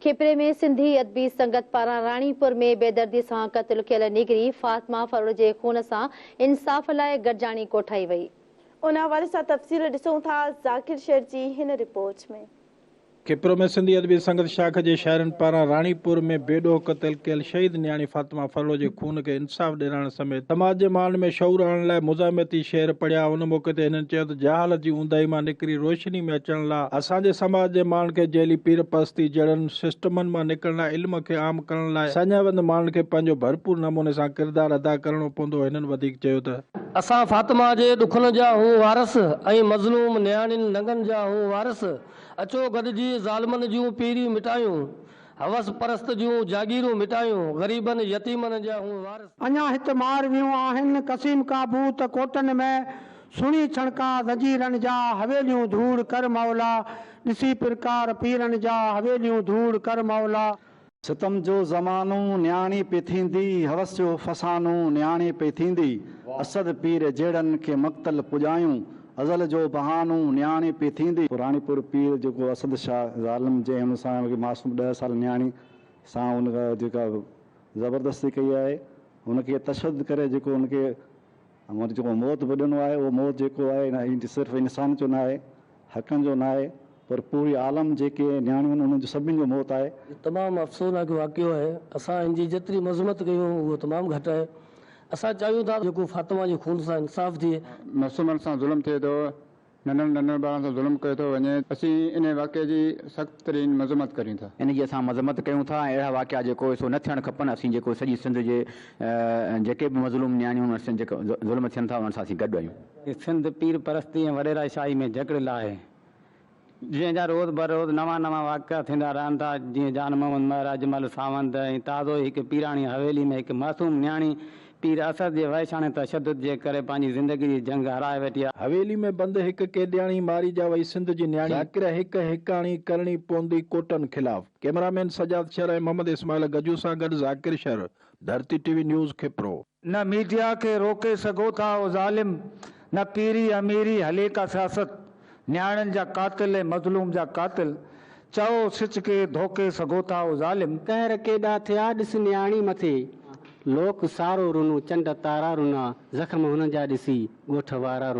खेपरे में सिंधी अदबी संगत पारां राणीपुर में बेदर्दी सां क़त्ल थियल निगरी फातिमा फरोड़ जे खून सां इंसाफ़ लाइ गॾिजाणी कोठाई वई। उन हवाले सां तफ़सील ॾिसूं था ज़ाकिर शेर जी हिन रिपोर्ट में। खेपरो में सिंधी अदबी संगत शाख जे शाइरनि पारां राणीपुर में बेडो क़त्ल कयल शहीद न्याणी फातिमा फरोड़ जे खून के इंसाफ़ ॾियारण समेत समाज जे मान में शऊर आणण लाइ मुज़ाहमती शेर पढ़िया। उन मौके ते हिननि चयो त जहालत जी ऊंदाही मां निकिरी रोशनी में अचण लाइ असांजे समाज जे मान खे जहिली पीर पस्ती जड़नि सिस्टमनि मां निकिरण लाइ इल्म खे आम करण लाइ सञावंद माण्हुनि खे पंहिंजो भरपूर नमूने सां किरदारु अदा करणो पवंदो। हिननि वधीक चयो त असां फातिमा जे दुखनि जा हूं वारस ऐं मज़लूम न्याणियुनि नंगनि जा हूं वारस। अचो गॾिजी ज़ालिमनि जूं पीरियूं मिटायूं, हवस परस्त जूं जागीरूं मिटायूं, ग़रीबनि यतीमनि जा हूं वारस। अञा हित मार वियूं आहिनि क़सीम का बूत कोटनि में, सुणी छणका ज़ंजीरनि जा हवेलियूं धूड़ कर मौला, ॾिसी प्रकार पीरनि जा हवेलियूं धूड़ कर मौला। सितम जो ज़मानो न्याणी पे थींदी, हवस जो फसानो न्याणी पे थींदी, असद पीर जेड़न के मक़तल पुॼायूं, अज़ल जो बहानो न्याणी पे थींदी। राणीपुर पीर जो असद शाह ज़ालिम जे हुन सां मासूम 10 साल न्याणी सां उन जेका ज़बरदस्ती कई आहे, उनखे तशद्दुद करे जेको उनखे जेको मौत बि ॾिनो आहे, उहो मौत जेको आहे सिर्फ़ु इंसान जो न आहे, हक़नि जो न आहे, पर पूरी आलम जेके न्याणियूं उन्हनि जो सभिनी जो मौत आहे। तमामु अफ़सोसनाक वाक़ियो आहे। असां इनजी जेतिरी मज़म्मत कयूं उहो तमामु घटि आहे। असां चाहियूं था जेको फातिमा जे खून सां इंसाफ़ थिए। मासूमनि सां ज़ुल्म थिए थो, नंढनि ॿारनि सां ज़ुल्म कयो थो वञे। असीं इन वाक़े जी सख़्तु तरीन मज़म्मत कयूं था। इन जी असां मज़म्मत कयूं था। अहिड़ा वाक़िया जेको सो न थियणु खपनि। असीं जेको सॼी सिंध जे जेके बि मज़लूम न्याणियूं जेके ज़ुल्म थियनि था उन्हनि सां असीं गॾु आहियूं। सिंध पीर परस्ती ऐं वॾेरा शाही में जकड़ियल आहे। जीअं जा रोज़ बरोज़ नवां वाक़िया थींदा रहनि था। जीअं जान मोहम्मद महर अजमल सावंत ऐं ताज़ो हिकु पीराणी हवेली में हिकु मासूम न्याणी पीर असद जे वहशाणे तशद्दुद जे करे पंहिंजी ज़िंदगी जी जंग हाराए वेठी आहे। हवेली में बंद हिकु केडियाणी मारी जा वई सिंध जी न्याणी ज़ाकिर हिकु हिकाणी करणी पवंदी कोटनि ख़िलाफ़। कैमरामैन सजाद शर ऐं मोहम्मद इस्माइल गजू सां गॾु ज़ाकिर शर, धरती टीवी न्यूज़ खेपरो। न मीडिया के रोके सघो था ओ ज़ालिम, न पीरी अमीरी हले का सियासत, न्याणनि जा कातिल ऐं मज़लूम जा कातिल, चओ सिच के धोके सघो था ओ ज़ालिम। कहर केॾा थिया ॾिस न्याणी मथे, लोक सारो रुनो चंड तारा रुना, ज़ख़्म हुन जा ॾिसी ॻोठ वारा रुना।